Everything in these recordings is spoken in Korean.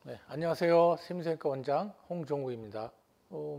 네, 안녕하세요. 세미생과 원장 홍종우입니다.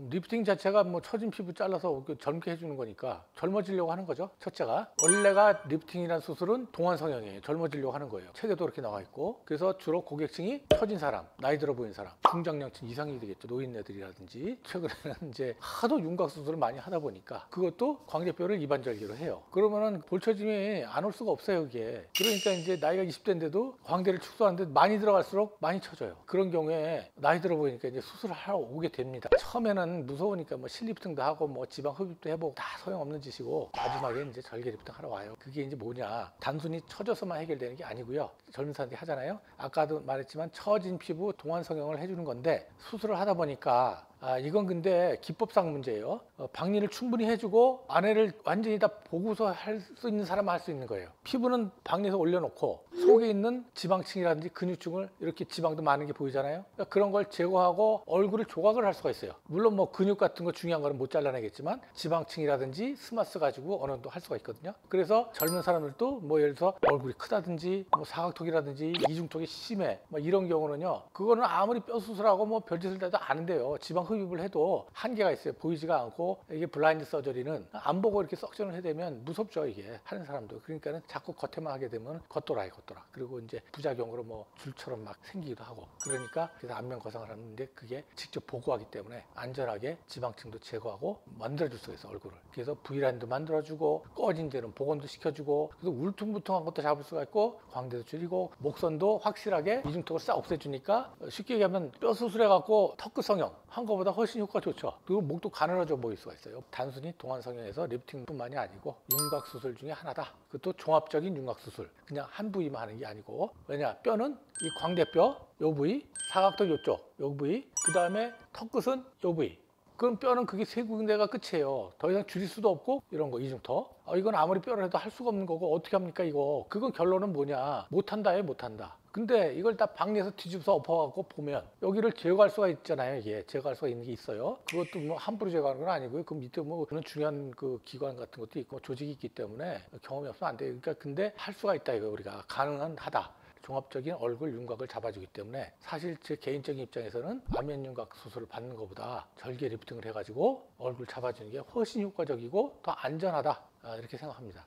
리프팅 자체가 뭐 처진 피부 잘라서 젊게 해주는 거니까 젊어지려고 하는 거죠. 첫째가 원래가 리프팅이라는 수술은 동안 성형이에요. 젊어지려고 하는 거예요. 책에도 그렇게 나와 있고, 그래서 주로 고객층이 처진 사람, 나이 들어 보이는 사람, 중장년층 이상이 되겠죠. 노인네들이라든지. 최근에는 이제 하도 윤곽 수술을 많이 하다 보니까 그것도 광대뼈를 이반절개로 해요. 그러면은 볼처짐이 안 올 수가 없어요, 이게. 그러니까 이제 나이가 20대인데도 광대를 축소하는데 많이 들어갈수록 많이 처져요. 그런 경우에 나이 들어 보이니까 이제 수술을 하러 오게 됩니다. 처음에는 무서우니까 뭐 실리프팅도 하고 뭐 지방 흡입도 해보고 다 소용없는 짓이고, 마지막에 이제 절개 리프팅 하러 와요. 그게 이제 뭐냐, 단순히 처져서만 해결되는 게 아니고요. 젊은 사람들이 하잖아요. 아까도 말했지만 처진 피부 동안 성형을 해주는 건데, 수술을 하다 보니까 이건 근데 기법상 문제예요. 박리를 충분히 해주고 안에를 완전히 다 보고서 할 수 있는 사람은 할 수 있는 거예요. 피부는 박리에서 올려놓고 속에 있는 지방층이라든지 근육층을, 이렇게 지방도 많은 게 보이잖아요. 그러니까 그런 걸 제거하고 얼굴을 조각을 할 수가 있어요. 물론 뭐 근육 같은 거 중요한 거는 못 잘라내겠지만 지방층이라든지 스마스 가지고 어느 정도 할 수가 있거든요. 그래서 젊은 사람들도 뭐 예를 들어서 얼굴이 크다든지 뭐 사각턱이라든지 이중턱이 심해 뭐 이런 경우는요, 그거는 아무리 뼈 수술하고 뭐 별짓을 해도 안 돼요. 지방 흡입을 해도 한계가 있어요. 보이지가 않고. 이게 블라인드 서저리는 안 보고 이렇게 석션을 해대면 무섭죠, 이게 하는 사람도. 그러니까는 자꾸 겉에만 하게 되면 겉돌아요, 겉돌아. 그리고 이제 부작용으로 뭐 줄처럼 막 생기기도 하고. 그러니까 그래서 안면 거상을 하는데, 그게 직접 보고 하기 때문에 안전하게 지방층도 제거하고 만들어줄 수가 있어, 얼굴을. 그래서 V라인도 만들어주고, 꺼진 데는 복원도 시켜주고, 그래서 울퉁불퉁한 것도 잡을 수가 있고, 광대도 줄이고, 목선도 확실하게 이중턱을 싹 없애주니까, 쉽게 얘기하면 뼈 수술해갖고 턱끝 성형 한 거보다 훨씬 효과가 좋죠. 그리고 목도 가늘어져 보일 수가 있어요. 단순히 동안 성형에서 리프팅뿐만이 아니고 윤곽 수술 중에 하나다. 그것도 종합적인 윤곽 수술. 그냥 한 부위만 하는 게 아니고. 왜냐, 뼈는 이 광대뼈 요 부위, 사각턱 요쪽 요 부위, 그 다음에 턱끝은 요 부위. 그럼 뼈는 그게 세 군데가 끝이에요. 더 이상 줄일 수도 없고, 이런 거 이중턱. 이건 아무리 뼈를 해도 할 수가 없는 거고, 어떻게 합니까 이거. 그건 결론은 뭐냐, 못한다에 못한다. 근데 이걸 다 박리에서 뒤집어서 엎어갖고 보면 여기를 제거할 수가 있잖아요. 이게 제거할 수가 있는 게 있어요. 그것도 뭐 함부로 제거하는 건 아니고요. 그 밑에 뭐 그런 중요한 그 기관 같은 것도 있고 조직이 있기 때문에 경험이 없으면 안 돼요. 그러니까 근데 할 수가 있다, 이거. 우리가 가능한 하다. 종합적인 얼굴 윤곽을 잡아주기 때문에, 사실 제 개인적인 입장에서는 안면 윤곽 수술을 받는 것보다 절개 리프팅을 해가지고 얼굴 잡아주는 게 훨씬 효과적이고 더 안전하다, 이렇게 생각합니다.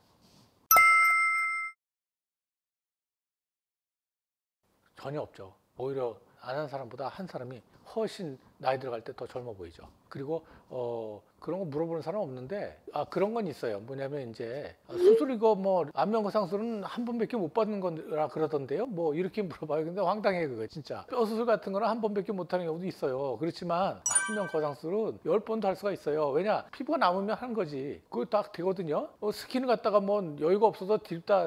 전혀 없죠. 오히려 안 한 사람보다 한 사람이 훨씬 나이 들어갈 때 더 젊어 보이죠. 그리고 그런 거 물어보는 사람 없는데, 그런 건 있어요. 뭐냐면 이제 수술, 이거 뭐 안면 거상술은 한 번밖에 못 받는 거라 그러던데요, 뭐 이렇게 물어봐요. 근데 황당해, 그거 진짜. 뼈 수술 같은 거는 한 번밖에 못 하는 경우도 있어요. 그렇지만 안면 거상술은 10번도 할 수가 있어요. 왜냐, 피부가 남으면 하는 거지. 그거 딱 되거든요. 스킨을 갖다가 뭐 여유가 없어서 딜다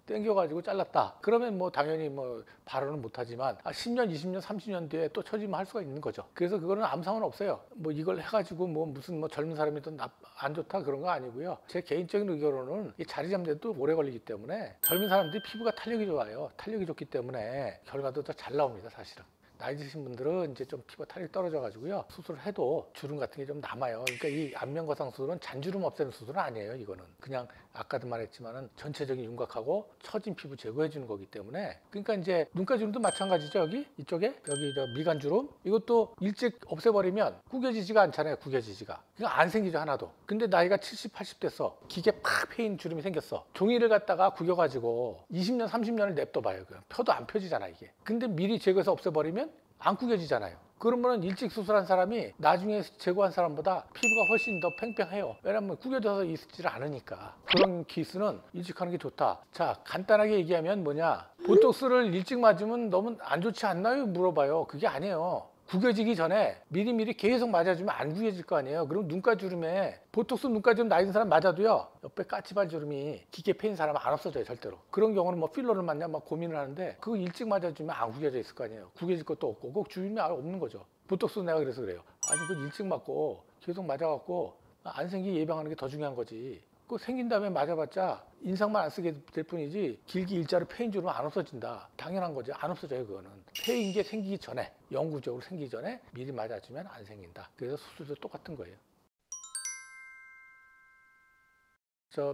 당겨가지고 잘랐다, 그러면 뭐 당연히 뭐 발언은 못하지만 10년, 20년, 30년 뒤에 또 처지면 할 수가 있는 거죠. 그래서 그거는 아무 상관 없어요. 뭐 이걸 해가지고 뭐 무슨 뭐 젊은 사람이 더 안 좋다 그런 거 아니고요. 제 개인적인 의견으로는 이 자리 잡는 데도 오래 걸리기 때문에, 젊은 사람들이 피부가 탄력이 좋아요. 탄력이 좋기 때문에 결과도 더 잘 나옵니다, 사실은. 나이 드신 분들은 이제 좀 피부가 탄력이 떨어져 가지고요, 수술을 해도 주름 같은 게 좀 남아요. 그러니까 이 안면 거상 수술은 잔주름 없애는 수술은 아니에요. 이거는 그냥 아까도 말했지만은 전체적인 윤곽하고 처진 피부 제거해 주는 거기 때문에. 그러니까 이제 눈가주름도 마찬가지죠. 여기 저 미간주름, 이것도 일찍 없애버리면 구겨지지가 않잖아요. 구겨지지가, 그러니까 안 생기죠, 하나도. 근데 나이가 70, 80 됐어, 기계 팍 패인 주름이 생겼어. 종이를 갖다가 구겨가지고 20년, 30년을 냅둬봐요. 그냥 펴도 안 펴지잖아, 이게. 근데 미리 제거해서 없애버리면 안 구겨지잖아요. 그러면 일찍 수술한 사람이 나중에 제거한 사람보다 피부가 훨씬 더 팽팽해요. 왜냐면 구겨져서 있지를 않으니까. 그런 케이스는 일찍 하는 게 좋다. 자, 간단하게 얘기하면 뭐냐, 보톡스를 일찍 맞으면 너무 안 좋지 않나요? 물어봐요. 그게 아니에요. 구겨지기 전에 미리미리 계속 맞아주면 안 구겨질 거 아니에요. 그럼 눈가주름에, 보톡스 눈가주름 나이 든 사람 맞아도요, 옆에 까치발 주름이 기계 패인 사람은 안 없어져요, 절대로. 그런 경우는 뭐 필러를 맞냐 막 고민을 하는데, 그거 일찍 맞아주면 안 구겨져 있을 거 아니에요. 구겨질 것도 없고 꼭 주름이 없는 거죠. 보톡스 내가 그래서 그래요. 아니, 그 일찍 맞고 계속 맞아갖고 안 생기게 예방하는 게 더 중요한 거지. 그 생긴 다음에 맞아봤자 인상만 안 쓰게 될 뿐이지, 길게 일자로 패인 주름은 안 없어진다. 당연한 거죠. 안 없어져요, 그거는. 패인 게 생기기 전에, 영구적으로 생기기 전에 미리 맞아주면 안 생긴다. 그래서 수술도 똑같은 거예요.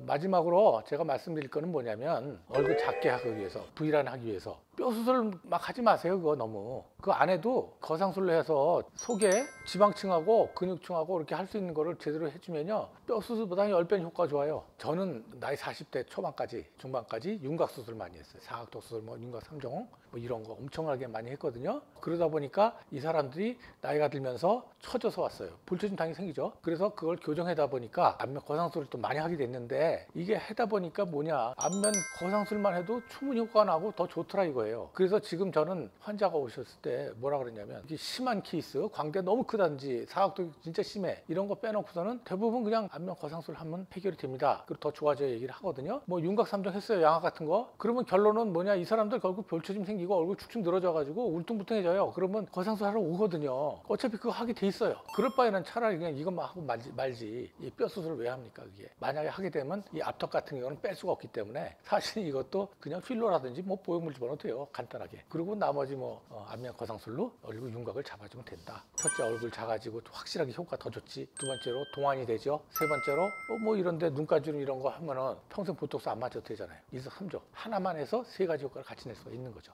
마지막으로 제가 말씀드릴 거는 뭐냐면, 얼굴 작게 하기 위해서, V라인 하기 위해서 뼈 수술 막 하지 마세요. 그거 너무 그 안에도 거상술로 해서 속에 지방층하고 근육층하고 이렇게 할 수 있는 거를 제대로 해주면요 뼈 수술보다 10배 효과가 좋아요. 저는 나이 40대 초반까지 중반까지 윤곽 수술 많이 했어요. 사각턱 수술, 뭐 윤곽 3종 뭐 이런 거 엄청나게 많이 했거든요. 그러다 보니까 이 사람들이 나이가 들면서 처져서 왔어요. 불처짐 당연히 생기죠. 그래서 그걸 교정하다 보니까 안면 거상술을 또 많이 하게 됐는데 이게 하다 보니까 뭐냐 안면 거상술만 해도 충분히 효과가 나고 더 좋더라 이거예요. 그래서 지금 저는 환자가 오셨을 때 뭐라 그러냐면 이게 심한 케이스, 광대 너무 크다든지 사각도 진짜 심해 이런 거 빼놓고서는 대부분 그냥 안면 거상술 하면 해결이 됩니다. 그리고 더 좋아져야 얘기를 하거든요. 뭐 윤곽 3종 했어요. 양악 같은 거. 그러면 결론은 뭐냐 이 사람들 결국 별처짐 생기고 얼굴 축축 늘어져 가지고 울퉁불퉁해져요. 그러면 거상술 하러 오거든요. 어차피 그거 하게 돼 있어요. 그럴 바에는 차라리 그냥 이것만 하고 말지 이 뼈 수술을 왜 합니까 그게. 만약에 하게 되면 이 앞턱 같은 경우는 뺄 수가 없기 때문에 사실 이것도 그냥 필러라든지 뭐 보형물 집어넣어도 돼요. 간단하게. 그리고 나머지 뭐 안면 거상술로 얼굴 윤곽을 잡아주면 된다. 첫째 얼굴 작아지고 확실하게 효과 더 좋지. 두 번째로 동안이 되죠. 세 번째로 뭐 이런데 눈가주름 이런 거 하면은 평생 보톡스 안 맞춰도 되잖아요. 일석삼조 하나만 해서 세 가지 효과를 같이 낼 수가 있는 거죠.